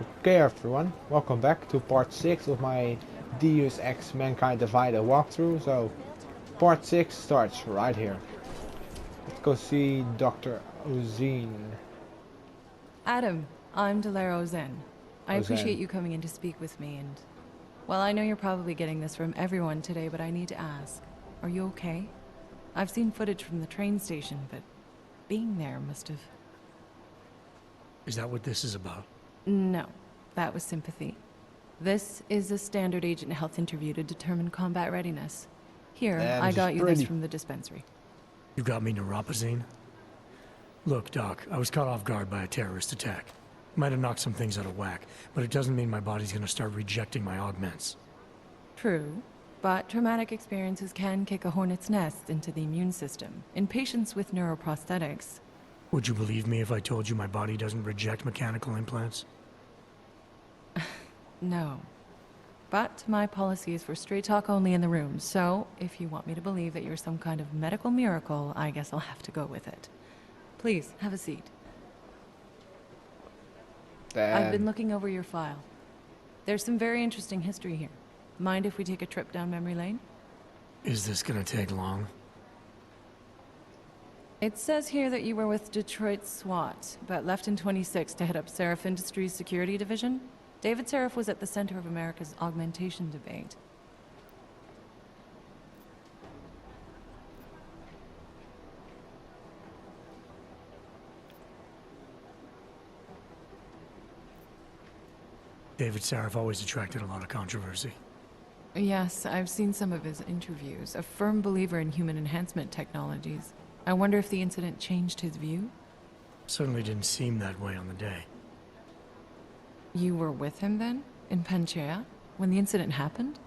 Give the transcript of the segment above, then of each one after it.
Okay everyone, welcome back to part 6 of my Deus Ex Mankind Divided walkthrough. So, part 6 starts right here. Let's go see Dr. Auzenne. Adam, I'm Delara Auzenne. I Auzenne. appreciate you coming in to speak with me, and well, I know you're probably getting this from everyone today, but I need to ask, are you okay? I've seen footage from the train station, but being there must have... Is that what this is about? No, that was sympathy. This is a standard agent health interview to determine combat readiness. Here, Damn, I she's got you this pretty. from the dispensary. You got me neuropazine? Look, Doc, I was caught off guard by a terrorist attack. Might have knocked some things out of whack, but it doesn't mean my body's gonna start rejecting my augments. True, but traumatic experiences can kick a hornet's nest into the immune system. In patients with neuroprosthetics, Would you believe me if I told you my body doesn't reject mechanical implants? no. But my policy is for straight talk only in the room, so if you want me to believe that you're some kind of medical miracle, I guess I'll have to go with it. Please, have a seat. I've been Damn. looking over your file. There's some very interesting history here. Mind if we take a trip down memory lane? Is this gonna take long? It says here that you were with Detroit SWAT, but left in 26 to head up Seraph Industries' security division. David Seraph was at the center of America's augmentation debate. David Saraf always attracted a lot of controversy. Yes, I've seen some of his interviews. A firm believer in human enhancement technologies. I wonder if the incident changed his view? Certainly didn't seem that way on the day. You were with him then? In Panchea? When the incident happened?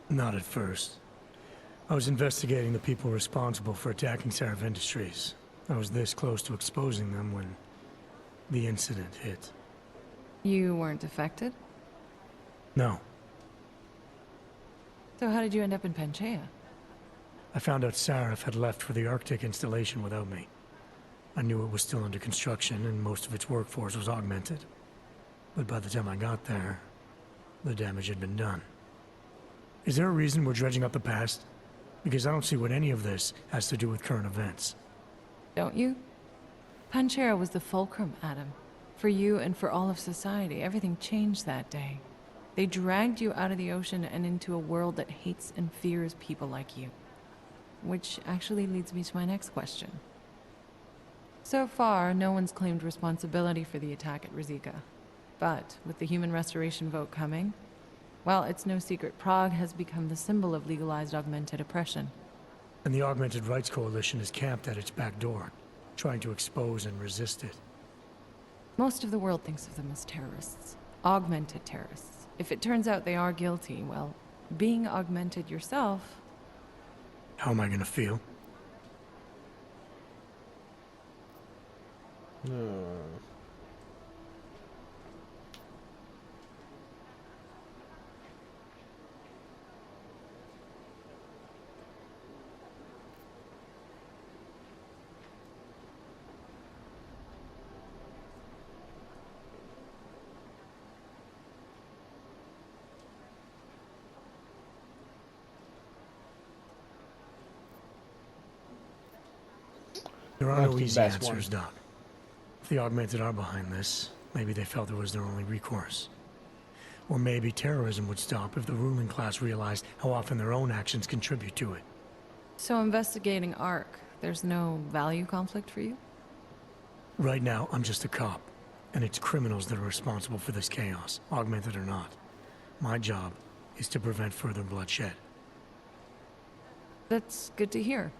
Not at first. I was investigating the people responsible for attacking Saraf Industries. I was this close to exposing them when the incident hit. You weren't affected? No. So how did you end up in Panchea? I found out Saraf had left for the Arctic installation without me. I knew it was still under construction and most of its workforce was augmented. But by the time I got there, the damage had been done. Is there a reason we're dredging up the past? Because I don't see what any of this has to do with current events. Don't you? Panchea was the fulcrum, Adam. For you and for all of society, everything changed that day. They dragged you out of the ocean and into a world that hates and fears people like you. Which actually leads me to my next question. So far, no one's claimed responsibility for the attack at Rizika. But with the human restoration vote coming, well, it's no secret Prague has become the symbol of legalized augmented oppression. And the Augmented Rights Coalition is camped at its back door, trying to expose and resist it. Most of the world thinks of them as terrorists. Augmented terrorists. If it turns out they are guilty, well, being augmented yourself... How am I gonna feel? There are That's no the easy best answers, Doc. If the Augmented are behind this, maybe they felt it was their only recourse. Or maybe terrorism would stop if the ruling class realized how often their own actions contribute to it. So investigating ARC, there's no value conflict for you? Right now, I'm just a cop, and it's criminals that are responsible for this chaos, augmented or not. My job is to prevent further bloodshed. That's good to hear.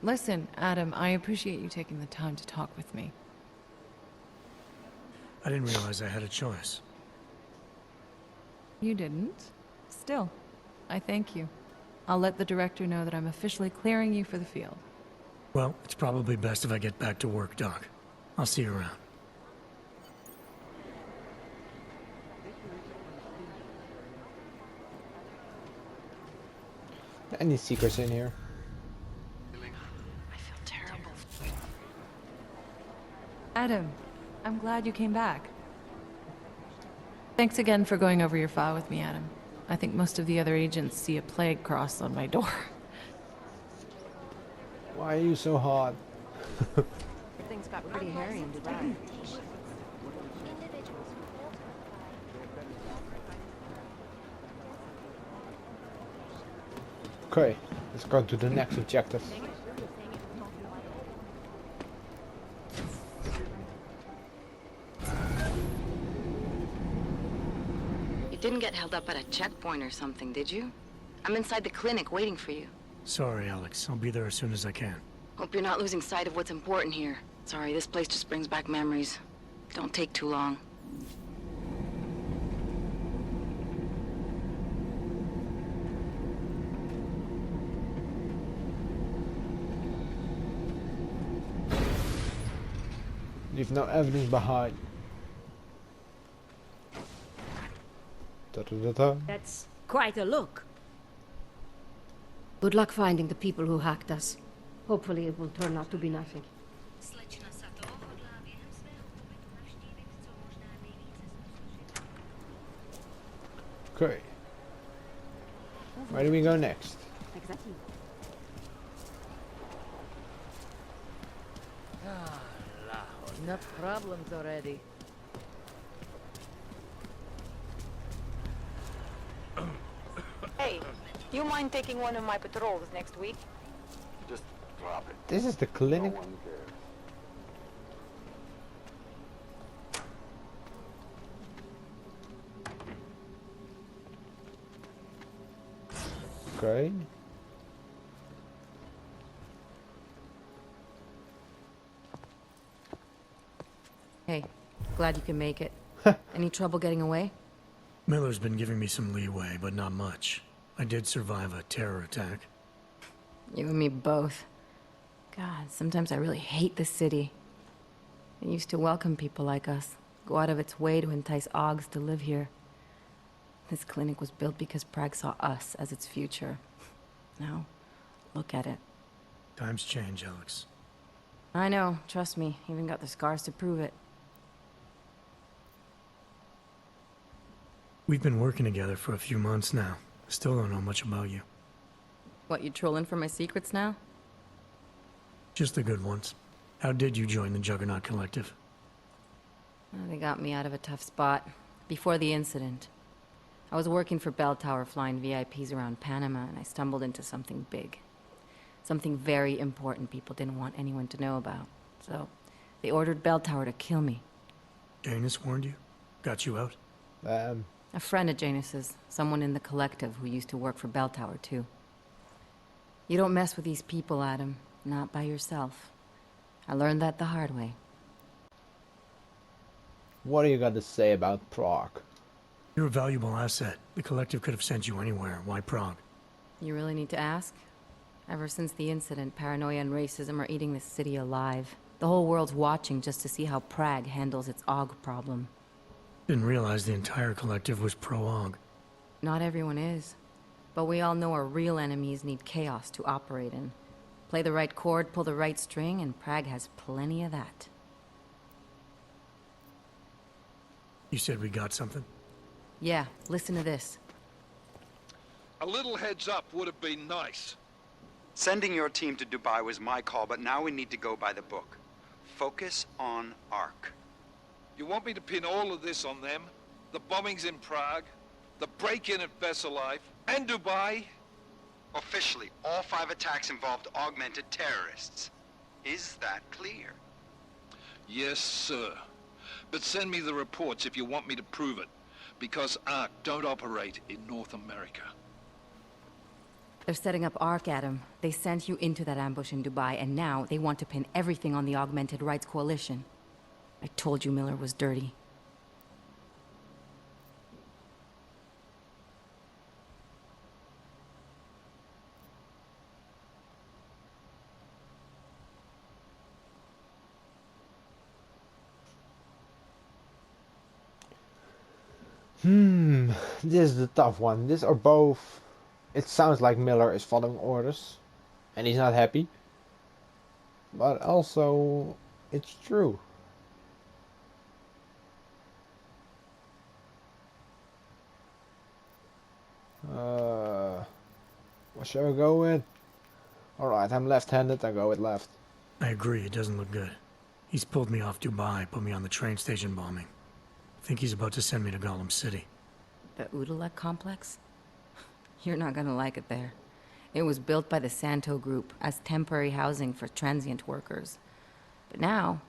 Listen, Adam, I appreciate you taking the time to talk with me. I didn't realize I had a choice. You didn't? Still, I thank you. I'll let the director know that I'm officially clearing you for the field. Well, it's probably best if I get back to work, Doc. I'll see you around. Any secrets in here? I feel terrible Adam, I'm glad you came back. Thanks again for going over your file with me, Adam. I think most of the other agents see a plague cross on my door. Why are you so hot? Things got pretty hairy in Dubai. Okay, let's go to the next objective. You didn't get held up at a checkpoint or something, did you? I'm inside the clinic waiting for you. Sorry, Alex. I'll be there as soon as I can. Hope you're not losing sight of what's important here. Sorry, this place just brings back memories. Don't take too long. Leave no evidence behind. Da, da, da, da. That's quite a look. Good luck finding the people who hacked us. Hopefully it will turn out to be nothing. Okay. Where do we go next? Exactly. Enough problems already. Hey, you mind taking one of my patrols next week? Just drop it. This is the clinic. No one cares. Okay. Hey, glad you can make it. Any trouble getting away? Miller's been giving me some leeway, but not much. I did survive a terror attack. You and me both. God, sometimes I really hate this city. It used to welcome people like us, go out of its way to entice Augs to live here. This clinic was built because Prague saw us as its future. Now, look at it. Times change, Alex. I know, trust me, even got the scars to prove it. We've been working together for a few months now. Still don't know much about you. What, you trolling for my secrets now? Just the good ones. How did you join the Juggernaut Collective? They got me out of a tough spot. Before the incident. I was working for Bell Tower flying VIPs around Panama, and I stumbled into something big. Something very important people didn't want anyone to know about. So, they ordered Bell Tower to kill me. Janus warned you? Got you out? A friend of Janus's, someone in the collective who used to work for Bell Tower too. You don't mess with these people, Adam. Not by yourself. I learned that the hard way. What do you got to say about Prague? You're a valuable asset. The collective could have sent you anywhere. Why Prague? You really need to ask? Ever since the incident, paranoia and racism are eating this city alive. The whole world's watching just to see how Prague handles its AUG problem. Didn't realize the entire collective was pro-AUG. Not everyone is. But we all know our real enemies need chaos to operate in. Play the right chord, pull the right string, and Prague has plenty of that. You said we got something? Yeah, listen to this. A little heads up would have been nice. Sending your team to Dubai was my call, but now we need to go by the book. Focus on Ark. You want me to pin all of this on them? The bombings in Prague, the break-in at Vessel Life, and Dubai? Officially, all 5 attacks involved augmented terrorists. Is that clear? Yes, sir. But send me the reports if you want me to prove it, because Ark don't operate in North America. They're setting up ARC, Adam. They sent you into that ambush in Dubai, and now they want to pin everything on the Augmented Rights Coalition. I told you Miller was dirty. This is the tough one. This or both. It sounds like Miller is following orders, and he's not happy. But also, it's true. What shall we go with? Alright, I'm left-handed, I go with left. I agree, it doesn't look good. He's pulled me off Dubai, put me on the train station bombing. Think he's about to send me to Gollum City. The Udalek complex? You're not gonna like it there. It was built by the Santo Group as temporary housing for transient workers. But now...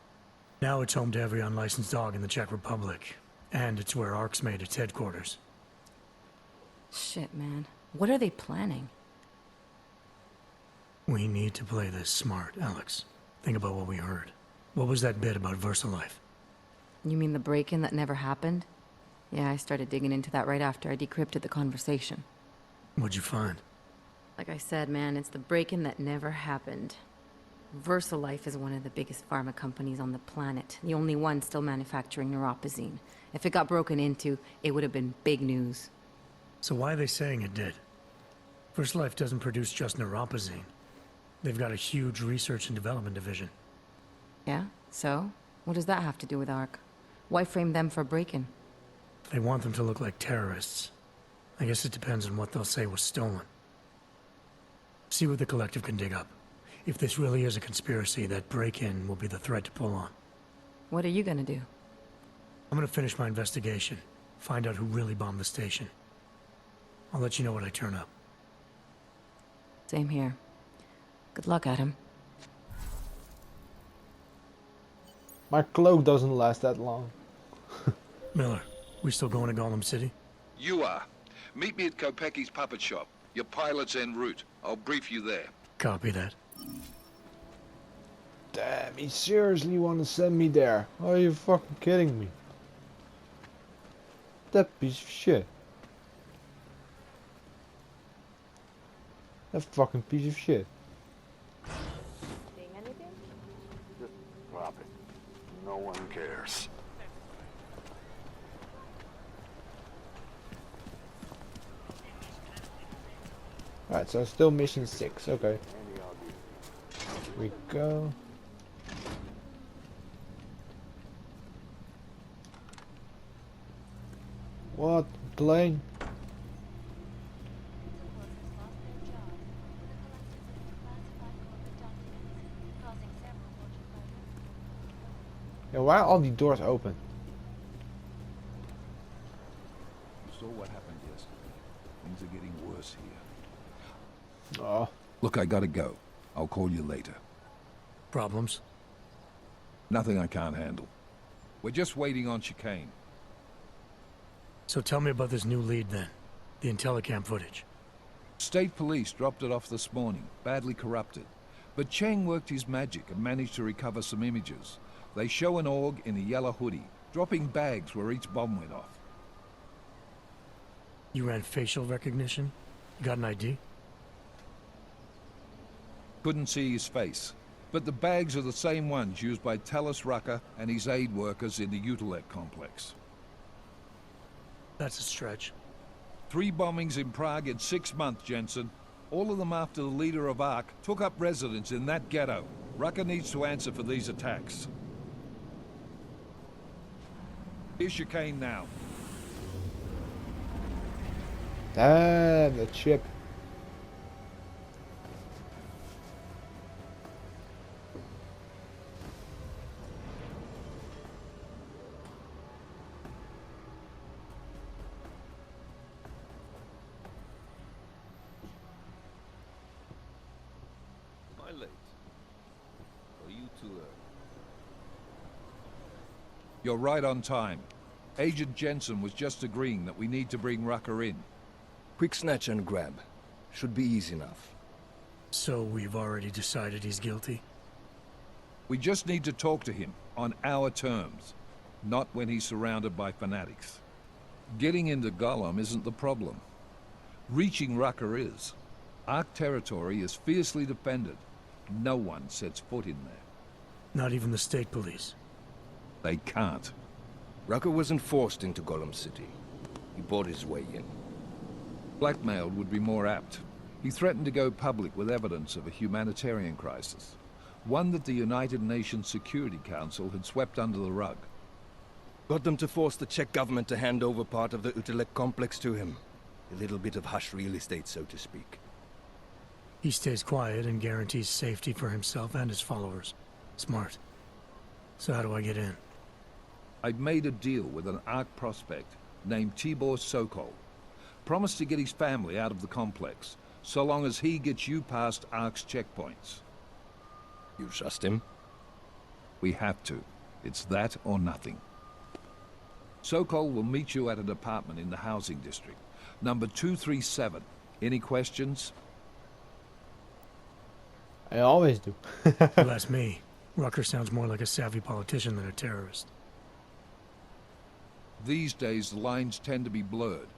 Now it's home to every unlicensed dog in the Czech Republic. And it's where ARC's made its headquarters. Shit, man. What are they planning? We need to play this smart, Alex. Think about what we heard. What was that bit about VersaLife? You mean the break-in that never happened? Yeah, I started digging into that right after I decrypted the conversation. What'd you find? Like I said, man, it's the break-in that never happened. VersaLife is one of the biggest pharma companies on the planet. The only one still manufacturing neuropozyne. If it got broken into, it would have been big news. So why are they saying it did? VersaLife doesn't produce just neuropozyne. They've got a huge research and development division. Yeah? So? What does that have to do with ARC? Why frame them for break-in? They want them to look like terrorists. I guess it depends on what they'll say was stolen. See what the collective can dig up. If this really is a conspiracy, that break-in will be the thread to pull on. What are you gonna do? I'm gonna finish my investigation. Find out who really bombed the station. I'll let you know when I turn up. Same here. Good luck, Adam. My cloak doesn't last that long. Miller, we still going to Gollum City? You are. Meet me at Kopecki's puppet shop. Your pilot's en route. I'll brief you there. Copy that. Damn, he seriously want to send me there. Are you fucking kidding me? That piece of shit. That fucking piece of shit. Seeing anything? Just drop it. No one cares. Alright, so still mission 6, okay. Here we go. What? Plane? Yeah, why are all the doors open? You saw what happened yesterday. Things are getting worse here. Oh. Look, I gotta go. I'll call you later. Problems? Nothing I can't handle. We're just waiting on chicane. So tell me about this new lead then. The Intellicam footage. State police dropped it off this morning, badly corrupted. But Cheng worked his magic and managed to recover some images. They show an org in a yellow hoodie, dropping bags where each bomb went off. You ran facial recognition? You got an ID? Couldn't see his face. But the bags are the same ones used by Talis Rucker and his aid workers in the Utilec complex. That's a stretch. 3 bombings in Prague in 6 months, Jensen. All of them after the leader of ARC took up residence in that ghetto. Rucker needs to answer for these attacks. Here's chicane now. Damn, the chip. Am I late? Are you too early? You're right on time. Agent Jensen was just agreeing that we need to bring Rucker in. Quick snatch and grab. Should be easy enough. So we've already decided he's guilty? We just need to talk to him on our terms, not when he's surrounded by fanatics. Getting into Gollum isn't the problem. Reaching Rucker is. ARC territory is fiercely defended. No one sets foot in there. Not even the state police? They can't. Rucker wasn't forced into Gollum City. He bought his way in. Blackmailed would be more apt. He threatened to go public with evidence of a humanitarian crisis. One that the United Nations Security Council had swept under the rug. Got them to force the Czech government to hand over part of the Utilec complex to him. A little bit of hush real estate, so to speak. He stays quiet and guarantees safety for himself and his followers. Smart. So how do I get in? I've made a deal with an Ark prospect named Tibor Sokol. Promised to get his family out of the complex, so long as he gets you past Ark's checkpoints. You trust him? We have to. It's that or nothing. Sokol will meet you at an apartment in the housing district. Number 237. Any questions? I always do. You ask me. Rucker sounds more like a savvy politician than a terrorist. These days, the lines tend to be blurred.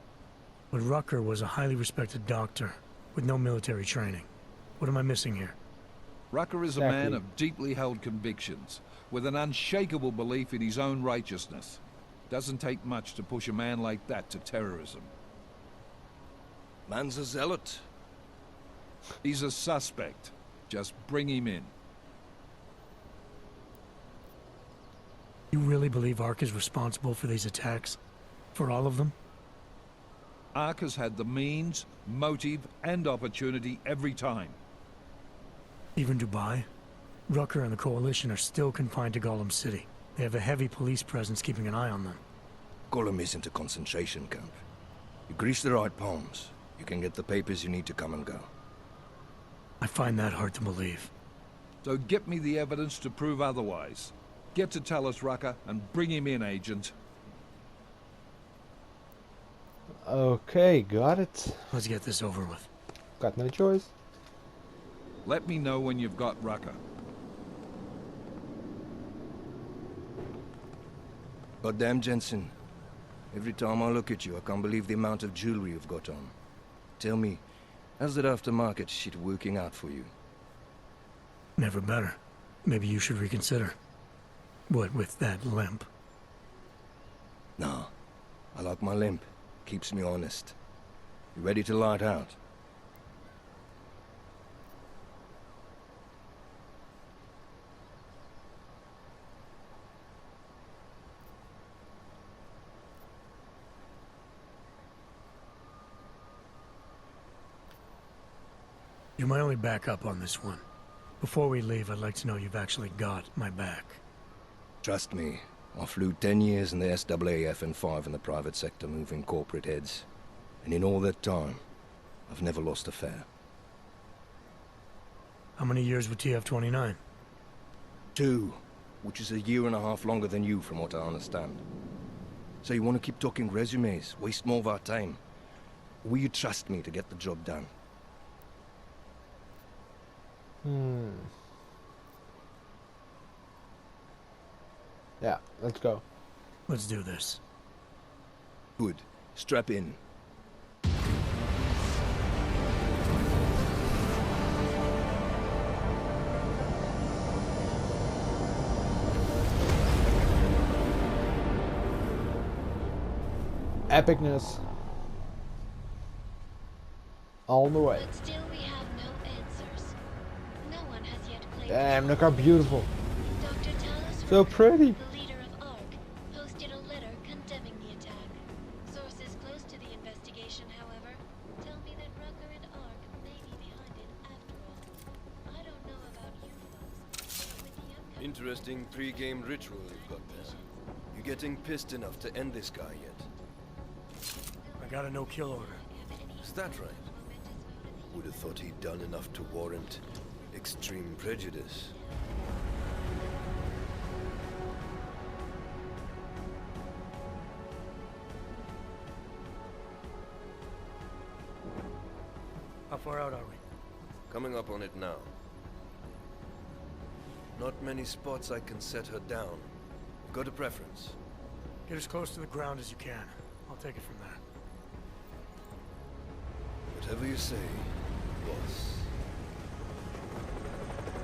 But Rucker was a highly respected doctor, with no military training. What am I missing here? Rucker is a man of deeply held convictions, with an unshakable belief in his own righteousness. Doesn't take much to push a man like that to terrorism. Man's a zealot. He's a suspect. Just bring him in. You really believe Ark is responsible for these attacks? For all of them? Ark has had the means, motive, and opportunity every time. Even Dubai? Rucker and the Coalition are still confined to Gollum City. They have a heavy police presence keeping an eye on them. Gollum isn't a concentration camp. You grease the right palms, you can get the papers you need to come and go. I find that hard to believe. So get me the evidence to prove otherwise. Get to tell us, Rucker, and bring him in, Agent. Okay, got it. Let's get this over with. Got no choice. Let me know when you've got Rucker. Goddamn, Jensen. Every time I look at you, I can't believe the amount of jewelry you've got on. Tell me, how's that aftermarket shit working out for you? Never better. Maybe you should reconsider. What with that limp? Nah, I like my limp. Keeps me honest. You ready to light out? You're my only backup on this one. Before we leave, I'd like to know you've actually got my back. Trust me, I flew 10 years in the SAAF and 5 in the private sector moving corporate heads. And in all that time, I've never lost a fare. How many years with TF-29? 2, which is a year and a half longer than you from what I understand. So you want to keep talking resumes, waste more of our time? Or will you trust me to get the job done? Yeah, let's go. Let's do this. Good. Strap in. Epicness. All the way. But still we have no answers. No one has yet claimed. Damn, look how beautiful. Dr. Talos So pretty. the leader of ARC, posted a letter condemning the attack. Sources close to the investigation, however, tell me that Rucker and ARC may be behind it after all. I don't know about you folks, but with the upcoming... Interesting pre-game ritual you've got there. You getting pissed enough to end this guy yet? I got a no-kill order. Is that right? Would have thought he'd done enough to warrant extreme prejudice. How far out are we? Coming up on it now. Not many spots I can set her down. Got a preference? Get as close to the ground as you can. I'll take it from there. Whatever you say, boss.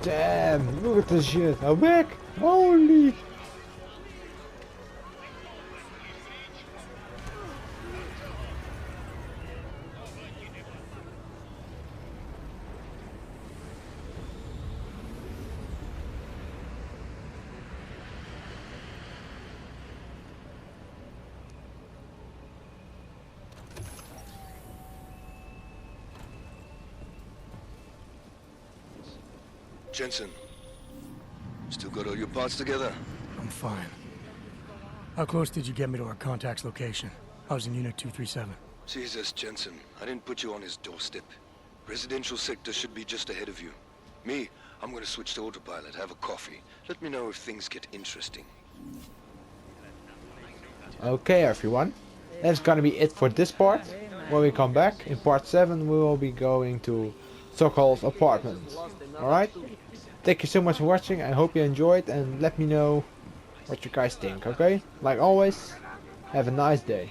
Damn, look at this shit. I'm back. Holy. Jensen, still got all your parts together? I'm fine. How close did you get me to our contact's location? I was in Unit 237. Jesus, Jensen, I didn't put you on his doorstep. Residential sector should be just ahead of you. Me, I'm gonna switch to autopilot, have a coffee. Let me know if things get interesting. Okay everyone, that's gonna be it for this part. When we come back, in part 7 we will be going to Sokol's apartment. Alright? Thank you so much for watching, I hope you enjoyed and let me know what you guys think, okay? Like always, have a nice day.